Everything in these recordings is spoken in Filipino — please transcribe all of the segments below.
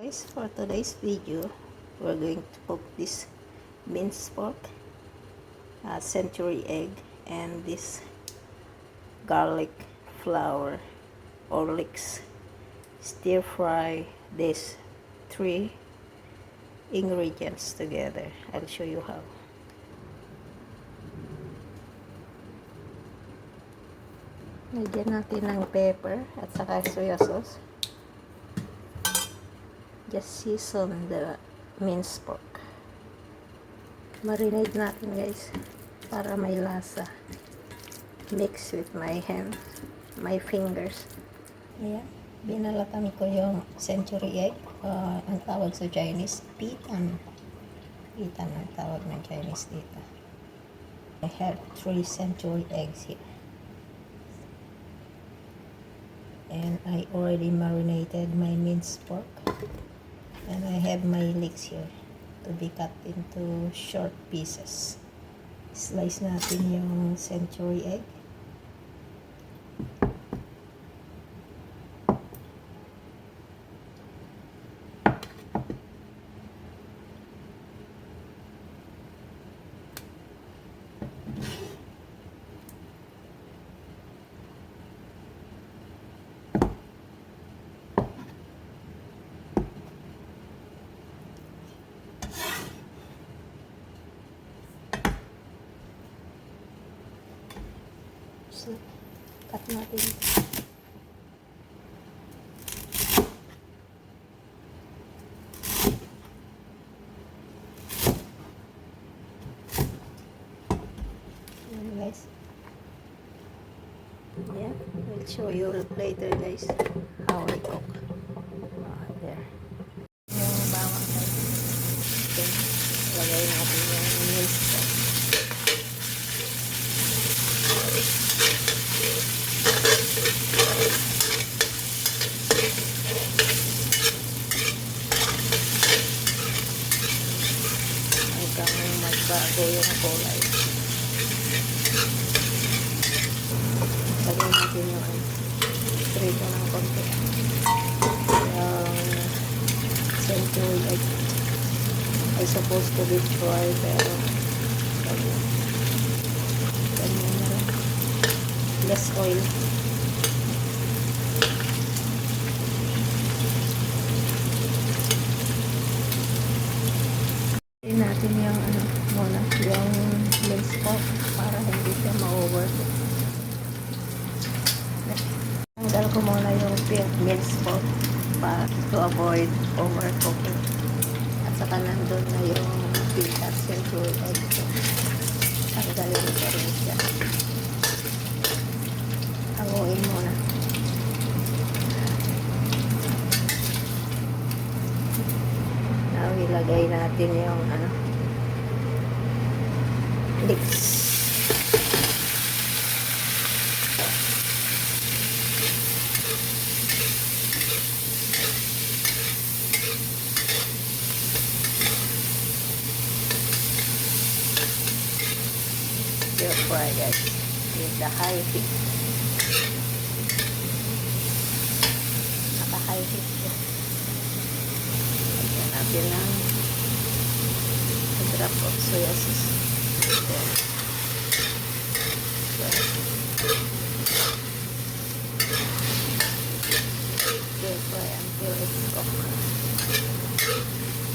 Guys, for today's video, we're going to cook this minced pork, century egg, and this garlic flour or leeks. Stir fry these three ingredients together. I'll show you how. Lagyan natin ng pepper at saka soya sauce. Just season the minced pork. Marinate natin guys para may lasa. Mix with my hands, my fingers. Ayan, binalatan ko yung century egg. Ang tawag sa Chinese, pitan. Pitan ang tawag ng Chinese dito. I have 3 century eggs here. And I already marinated my minced pork. And I have my leeks here to be cut into short pieces. Slice natin yung century egg. So, cut natin. Ayan guys. Yeah, I'll show you later guys how I cook. There. Yung bawang guys. Okay. Lagay natin yung minced pork. Hanggang magbago yung kulay. Lagyan natin yung prito ng konti. Yung century egg ay supposed to be dry pero ganyan na rin. Less oil. Natin yung muna yung minced pork para hindi siya ma-overcook. Tanggal ko muna yung minced pork para to avoid overcooking. At saka nandun na yung pita century egg. Tanggalin ko rin siya. Hanguin muna. Now, ilagay natin yung leeks. Stir fry guys with the high heat. Naka-high heat siya. Lagyan natin ng a drop of soya sauce. Stir fry until it's cooked.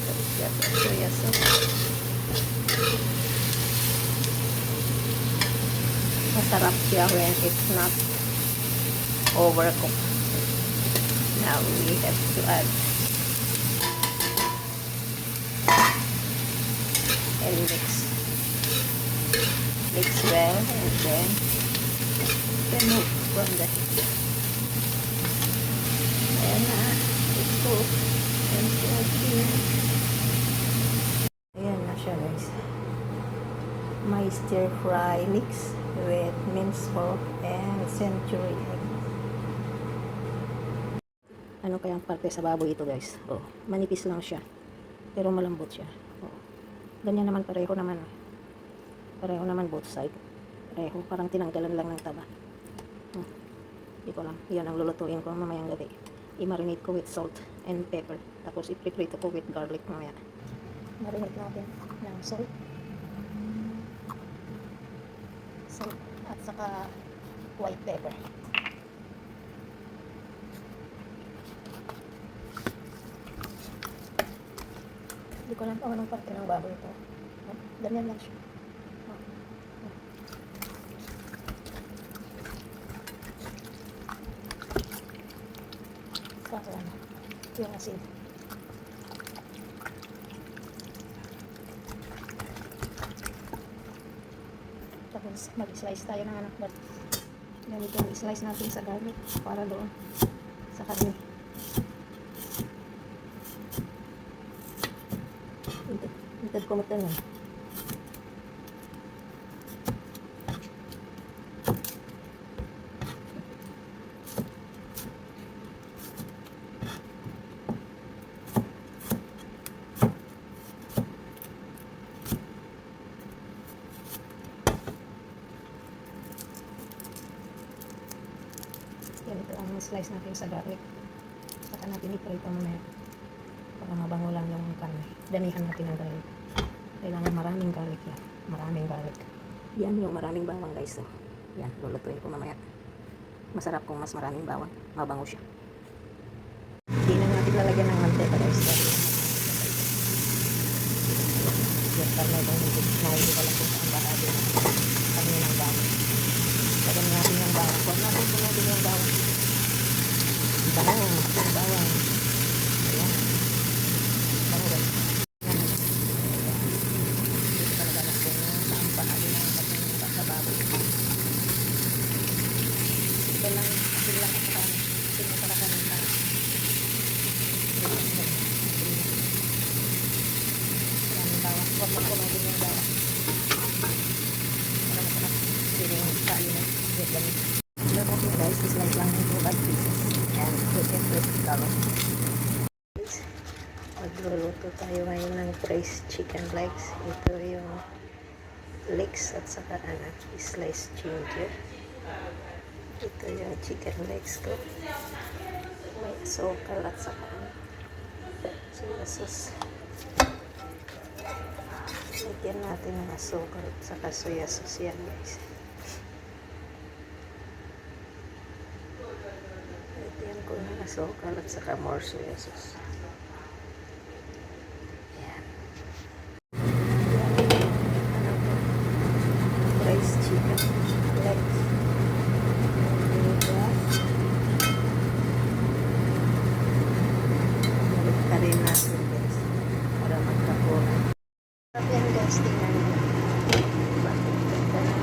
Let's get the soya sauce. Masarap siya when it's not overcooked. Now we have to add and mix well, and then remove from the heat. And it's cooked and ayan na siya guys. My stir fry leeks with minced pork and century egg. Ano kayang parte sa baboy ito guys? Oh, manipis lang siya pero malambot siya. Oh. Ganyan naman pareho naman. Pareho naman both side. Pareho, parang tinanggalan lang ng taba. Hindi ko lang. Yan ang lulutuin ko mamayang gabi. I-marinate ko with salt and pepper. Tapos ipiprito ko with garlic mamaya. Marinate natin ng salt. Salt at saka white pepper. Hindi ko lang kung anong parte ng baboy ito. Ganyan lang siya. Saka ano, yung asin. Tapos mag-slice tayo ng anak bat. Ganito i-slice natin sa garlic para doon sa karne. Intad ko magtanong. Ganito ang slice natin sa garlic. Saka natin i-prito mamaya para mabango lang yung karne. Damihan natin ng garlic. Kailangan maraming garlic yan. Maraming garlic. Yan yung maraming bawang guys. So, yan, lulutuin ko mamaya. Masarap kung mas maraming bawang. Mabango siya. Hindi na natin lalagyan ng mantika guys. Yan karne itong hindi ko lang kung saan bahagi ng karne ng bawang. Lagyan natin yung bawang. Huwag natin punutin yung bawang. Bawang. Bawang. Ayan. Bawang guys. Dito talaga lang kung saan bahagi ng karne sa baboy. Ito lang. Asin lang at saka asin mo talaga ng bawang. Maraming bawang. Huwag lang punutin yung bawang. Para masarap. Hindi yung kainin. Wait lang. Okay guys, slice lang yung 2 bad pieces and put it with garlic. Magluluto tayo ngayon ng braised chicken legs. Ito yung legs at saka sliced ginger. Ito yung chicken legs ko. May asukal at saka soya sauce. Lagyan natin ng asukal at saka soya sauce yan guys. Asukal at saka more soya sauce. Ayan. Braised chicken legs. Balik ka rin natin guys para magkakulang. Ayan guys, tingnan nyo. Bakit ganda na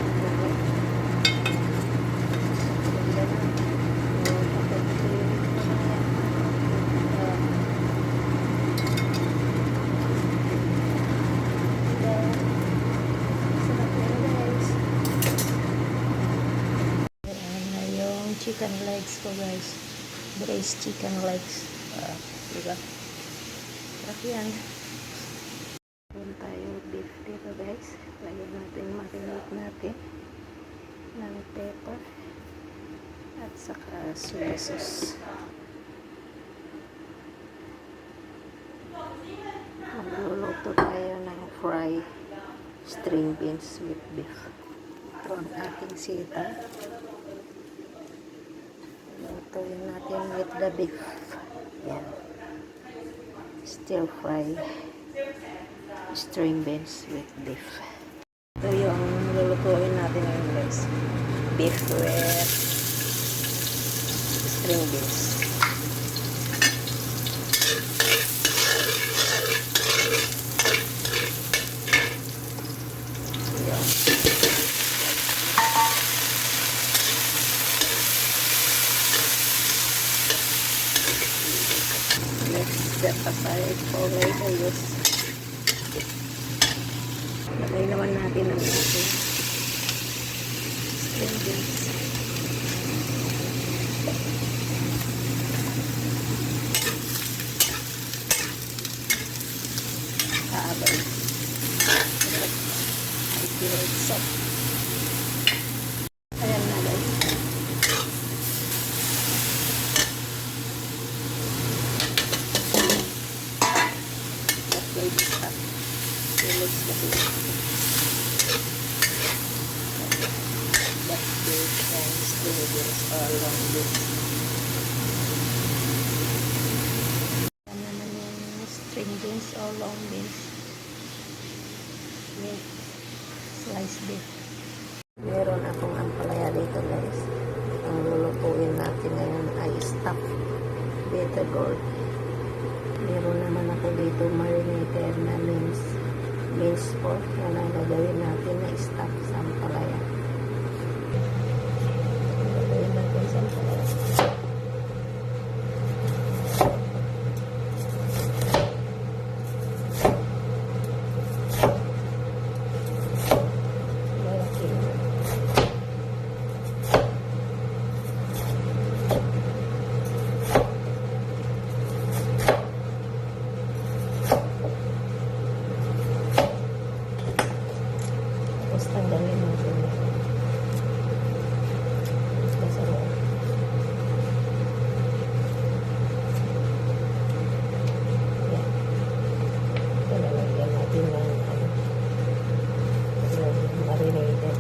chicken legs ko guys, braised chicken legs. Diba? Sarap yan. Meron tayo beef dito guys. Lagyan natin, marinate natin ng pepper at saka soya sauce. Magluluto tayo ng fried string beans with beef. Ito ang ating sita. Lutuin natin with the beef. Yan. Stir fry string beans with beef. Ito yung lulutuin natin ngayon guys. Beef with string beans. Yan. Set aside for later use. Lagay naman natin ang ating string beans. Kaabay. I feel it soft. Ayan na guys. baby stock. Village kasi. That's big and string beans or long beans. Ano naman yung string beans or long beans. With sliced beef. Meron akong ampalaya dito guys. Ang lulutuin natin ngayon ay stuffed bitter gourd. Meron naman ako dito marinated na minced pork na gagawin natin na stuffed sa ampalaya. Gagawin natin sa ampalaya. Tapos tanggalin natin ito sa loob. Yan. Ito lalagyan natin ng marinated.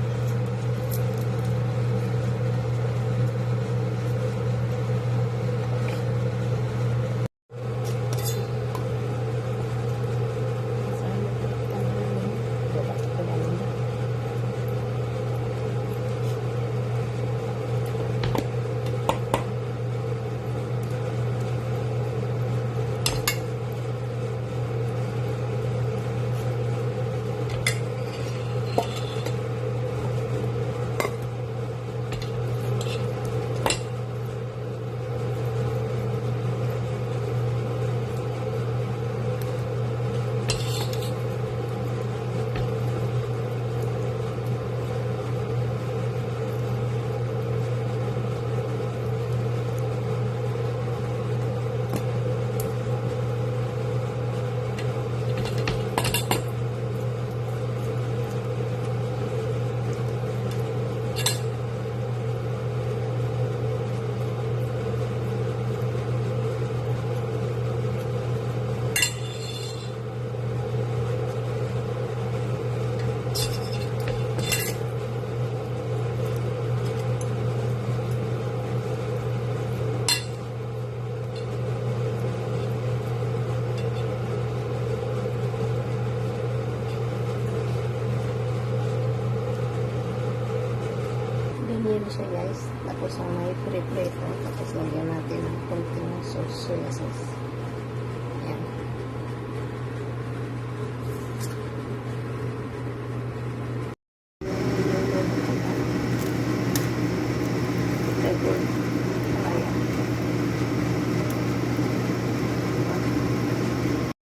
Ganyan siya guys. Tapos ang may pre-prito. Tapos lagyan natin ng konting soya sauce. Ayan.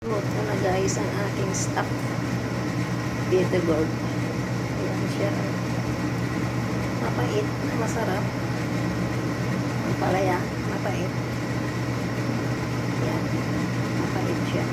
Ito na guys ang aking stock. Bitter gourd. Ayan siya. Mapait, masarap. Ang palaya, mapait. Yan, mapait siya.